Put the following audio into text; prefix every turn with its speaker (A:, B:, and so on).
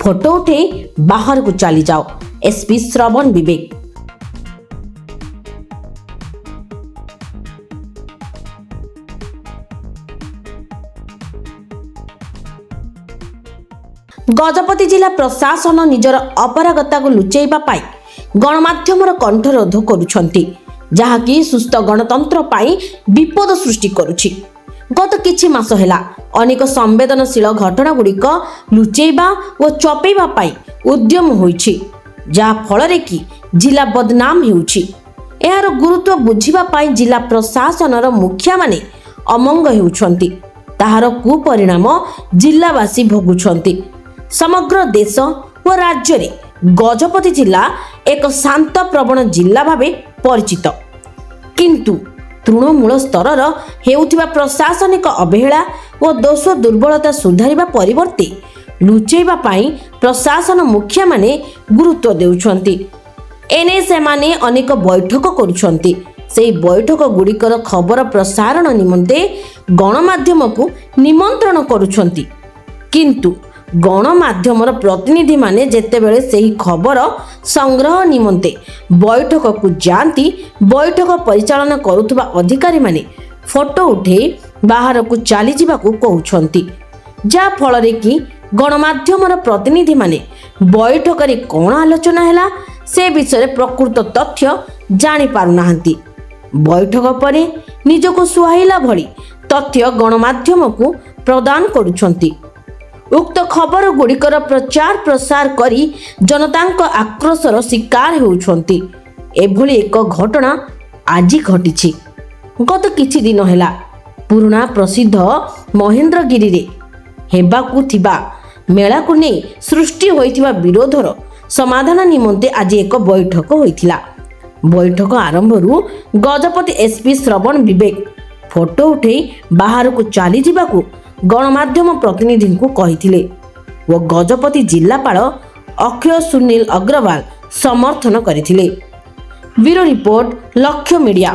A: Photo उठे बाहर को चली जाओ। एसपी श्रवण विवेक। गजपति जिला प्रशासन निजर अपरागता को लुचेइबा पाई गणमाध्यमर कंठरोध करुछंती, जहाँकि सुस्थ गणतंत्र पाई विपद सृष्टि करुछि। गत किछि मास हेला अनेक संवेदनशील घटना गुड़िक लुचेइबा और चपेइबा पाई उद्यम होइछि, जहा फଳରେ कि जिला बदनाम हेउछि। एहार गुरुत्व बुझिबा पाई जिला प्रशासनर मुखिया माने अमंग हेउछंती, ताहार कुपरिणाम जिलावासी भोगुछंती। समग्र देश और राज्य रे गजपति जिला एक शांत प्रवण जिला भावे परिचित, किंतु तृणमूल स्तर हेउथिबा प्रशासनिक अवहेला और दोष दुर्बलता सुधारिबा परिवर्ते लुचेइबा पाई प्रशासन मुखिया माने गुरुत्व देउछंती। एने सेमाने अनेक बैठक करुछंती। सेही बैठक गुड़िकर खबर प्रसारण निमंते गणमाध्यम को निमंत्रण करुछंती, किंतु गणमाध्यमर प्रतिनिधि माने जेतेबेले सेही खबर संग्रह निमंते बैठक को जाती, बैठक परिचालन करुथुबा अधिकारी माने फोटो उठे बाहर को चली जिबाकू कहउछंती, जा फଳରେ कि गणमाध्यमर प्रतिनिधि माने बैठक रे कोन आलोचना हैला से विषय प्रकृत तथ्य जानि पारु नाहंती। बैठक परे निजको सुहाइला भली तथ्य गणमाध्यम को प्रदान करुछंती। उक्त खबर गुड़िकर प्रचार प्रसार करी जनतांक आक्रोशर शिकार होउछंती। एभली एक घटना आज घटिछि। गत किछि दिन हेला पुराना प्रसिद्ध महेंद्रगिरी रे हेबाकू थिबा मेला को नै सृष्टि होइथिबा विरोधर समाधान निमंते आज एक बैठक होइथिला। बैठक आरंभरू गजपति एसपी श्रवण विवेक फोटो उठे बाहर को चली जिबाकू गणमाध्यम प्रतिनिधि को कहिथिले वो गजपति जिलापाल अक्षय सुनील अग्रवाल समर्थन करथिले। ब्यूरो रिपोर्ट लक्ष्य मीडिया।